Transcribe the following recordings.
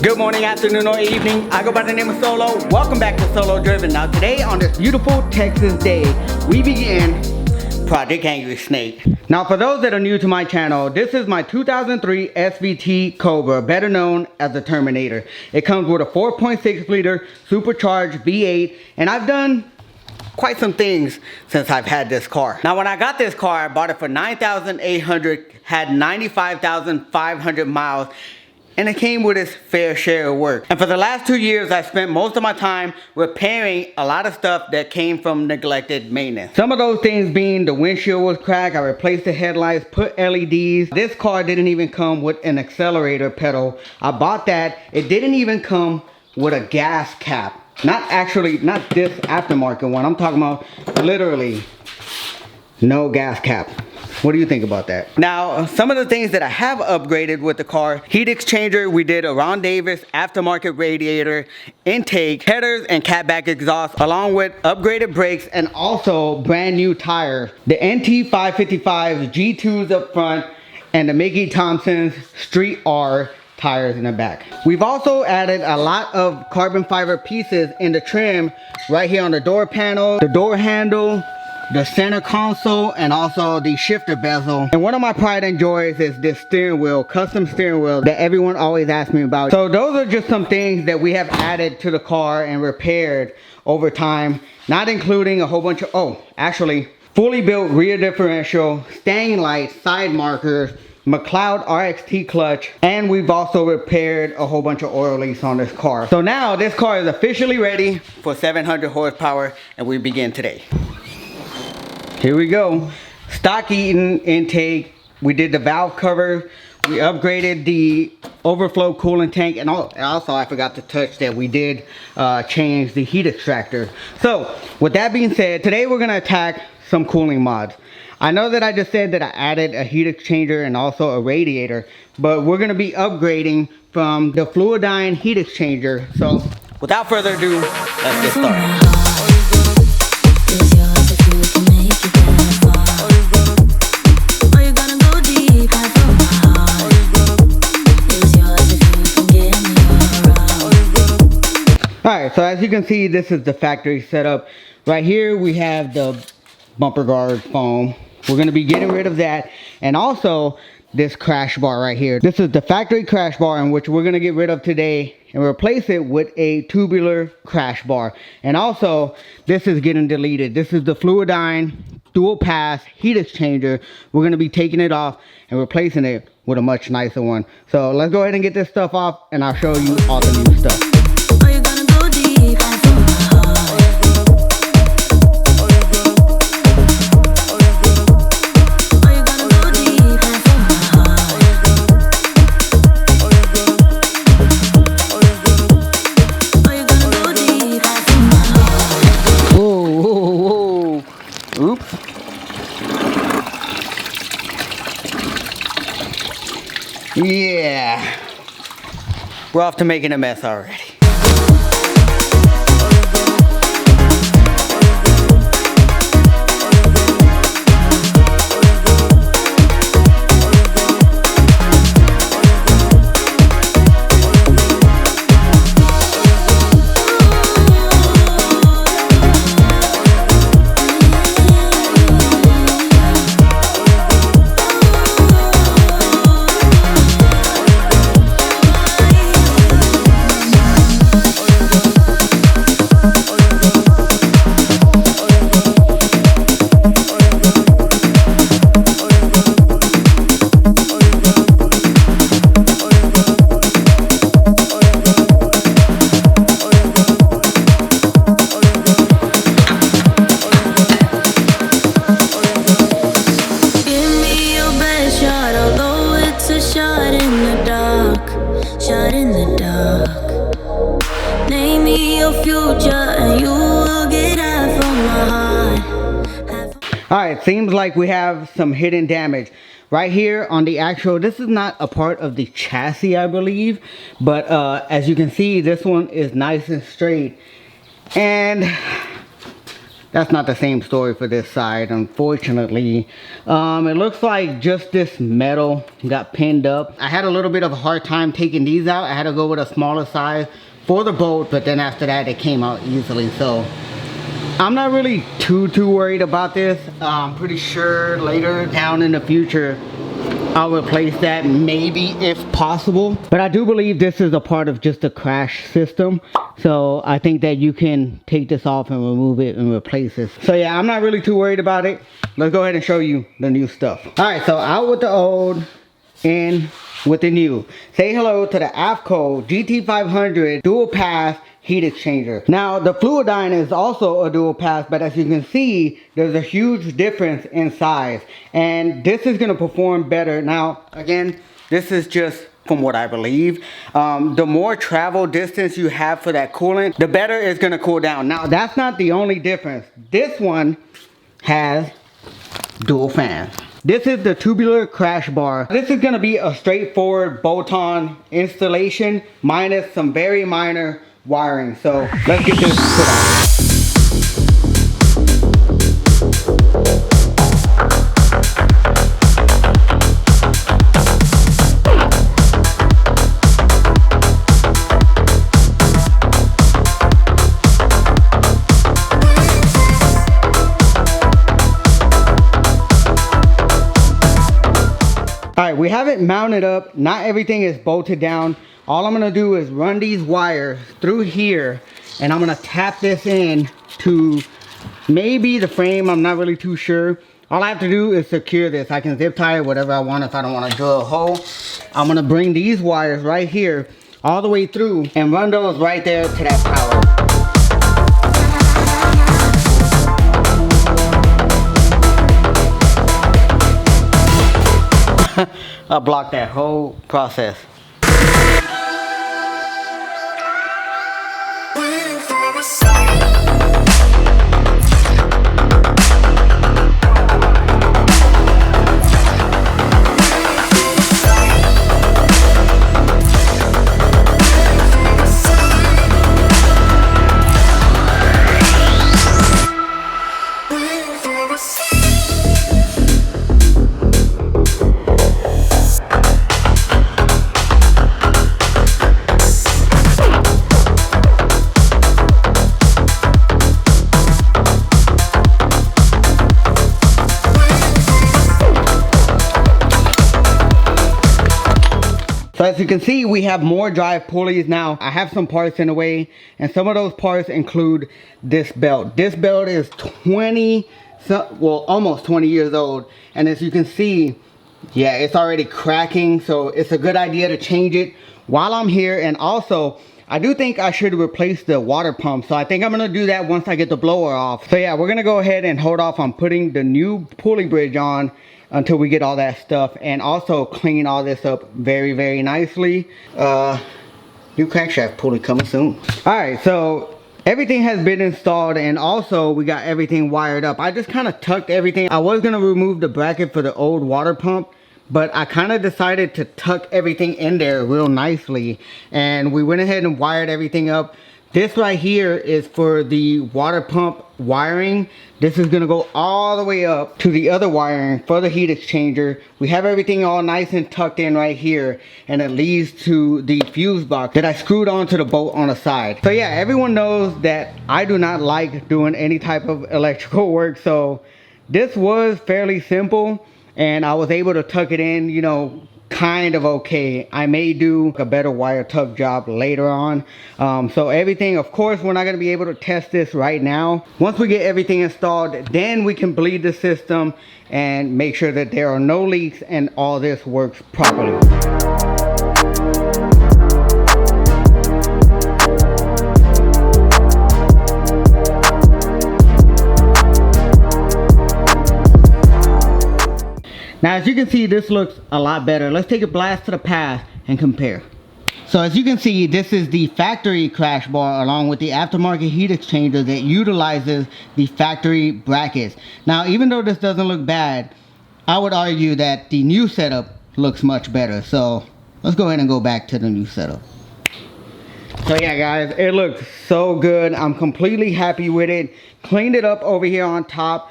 Good morning, afternoon, or evening. I go by the name of Solo. Welcome back to Solo Driven. Now today, on this beautiful Texas day, we begin Project Angry Snake. Now for those that are new to my channel, this is my 2003 SVT Cobra, better known as the Terminator. It comes with a 4.6 liter supercharged V8, and I've done quite some things since I've had this car. Now when I got this car, I bought it for $9,800, had 95,500 miles, and it came with its fair share of work. And for the last 2 years, I spent most of my time repairing a lot of stuff that came from neglected maintenance. Some of those things being the windshield was cracked, I replaced the headlights, put LEDs. This car didn't even come with an accelerator pedal. I bought that. It didn't even come with a gas cap. Not this aftermarket one. I'm talking about literally no gas cap. What do you think about that? Now, some of the things that I have upgraded with the car: heat exchanger, we did a Ron Davis aftermarket radiator, intake, headers, and catback exhaust, along with upgraded brakes and also brand new tires. The NT555 G2s up front and the Mickey Thompson's Street R tires in the back. We've also added a lot of carbon fiber pieces in the trim right here on the door panel, the door handle, the center console, and also the shifter bezel. And one of my pride and joys is this steering wheel, custom steering wheel that everyone always asks me about. So those are just some things that we have added to the car and repaired over time, not including a whole bunch of, actually fully built rear differential, staying lights, side markers, McLeod RXT clutch, and we've also repaired a whole bunch of oil leaks on this car. So now this car is officially ready for 700 horsepower, and we begin today. Here we go. Stock Eaton intake. We did the valve cover. We upgraded the overflow coolant tank, and also I forgot to touch that we did change the heat extractor. So with that being said, today we're gonna attack some cooling mods. I know that I just said that I added a heat exchanger and also a radiator, but we're gonna be upgrading from the Fluidyne heat exchanger. So without further ado, let's get started. Alright, so as you can see, this is the factory setup. Right here we have the bumper guard foam. We're going to be getting rid of that, and also this crash bar right here. This is the factory crash bar, in which we're going to get rid of today and replace it with a tubular crash bar. And also this is getting deleted. This is the Fluidyne dual pass heat exchanger. We're going to be taking it off and replacing it with a much nicer one. So let's go ahead and get this stuff off, and I'll show you all the new stuff. Oops. Yeah. We're off to making a mess already. Shot in the dark. Name me your future and you will get out from my heart. Alright, seems like we have some hidden damage. Right here on the actual, this is not a part of the chassis, I believe. But as you can see, this one is nice and straight. And that's not the same story for this side, unfortunately. It looks like just this metal got pinned up. I had a little bit of a hard time taking these out. I had to go with a smaller size for the bolt, but then after that it came out easily. So I'm not really too worried about this. I'm pretty sure later down in the future I'll replace that, maybe, if possible. But I do believe this is a part of just the crash system. So I think that you can take this off and remove it and replace this. So yeah, I'm not really too worried about it. Let's go ahead and show you the new stuff. All right, so out with the old, in with the new. Say hello to the Afco GT500 dual pass heat exchanger. Now the Fluidyne is also a dual pass, but as you can see, there's a huge difference in size, and this is going to perform better. Now again, this is just from what I believe. The more travel distance you have for that coolant, the better it's going to cool down. Now that's not the only difference. This one has dual fans. This is the tubular crash bar. This is going to be a straightforward bolt-on installation minus some very minor wiring. So let's get this put on. Alright, we have it mounted up. Not everything is bolted down. All I'm going to do is run these wires through here, and I'm going to tap this in to maybe the frame. I'm not really too sure. All I have to do is secure this. I can zip tie it whatever I want if I don't want to drill a hole. I'm going to bring these wires right here all the way through and run those right there to that power. I blocked that whole process. So as you can see, we have more drive pulleys now. I have some parts in the way, and some of those parts include this belt. This belt is almost 20 years old, and as you can see, yeah, it's already cracking. So it's a good idea to change it while I'm here. And also, I do think I should replace the water pump, so I think I'm gonna do that once I get the blower off. So yeah, we're gonna go ahead and hold off on putting the new pulley bridge on until we get all that stuff, and also clean all this up very nicely. New crankshaft pulley coming soon. All right, so everything has been installed, and also we got everything wired up. I just kind of tucked everything. I was gonna remove the bracket for the old water pump, but I kind of decided to tuck everything in there real nicely, and we went ahead and wired everything up. This right here is for the water pump wiring. This is gonna go all the way up to the other wiring for the heat exchanger. We have everything all nice and tucked in right here, and it leads to the fuse box that I screwed onto the bolt on the side. So yeah, everyone knows that I do not like doing any type of electrical work, so this was fairly simple, and I was able to tuck it in, you know, kind of okay. I may do a better wire tuck job later on. So everything, of course, we're not going to be able to test this right now. Once we get everything installed, then we can bleed the system and make sure that there are no leaks and all this works properly. Now as you can see, this looks a lot better. Let's take a blast to the past and compare. So as you can see, this is the factory crash bar along with the aftermarket heat exchanger that utilizes the factory brackets. Now even though this doesn't look bad, I would argue that the new setup looks much better. So let's go ahead and go back to the new setup. So yeah guys, it looks so good. I'm completely happy with it. Cleaned it up over here on top.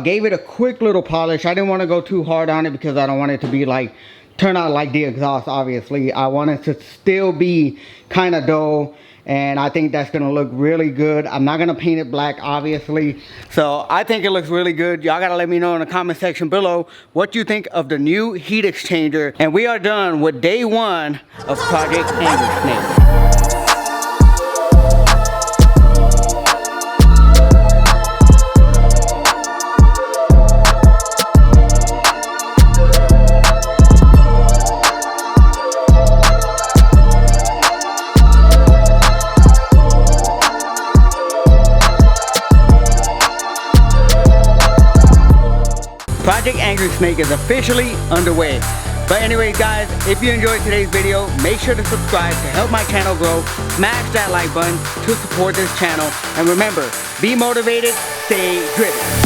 Gave it a quick little polish. I didn't want to go too hard on it because I don't want it to be like, turn out like the exhaust obviously. I want it to still be kind of dull. And I think that's gonna look really good. I'm not gonna paint it black obviously. So I think it looks really good. Y'all gotta let me know in the comment section below what you think of the new heat exchanger. And we are done with day 1 of Project Angry Snake. Project Angry Snake is officially underway. But anyways guys, if you enjoyed today's video, make sure to subscribe to help my channel grow. Smash that like button to support this channel. And remember, be motivated, stay driven.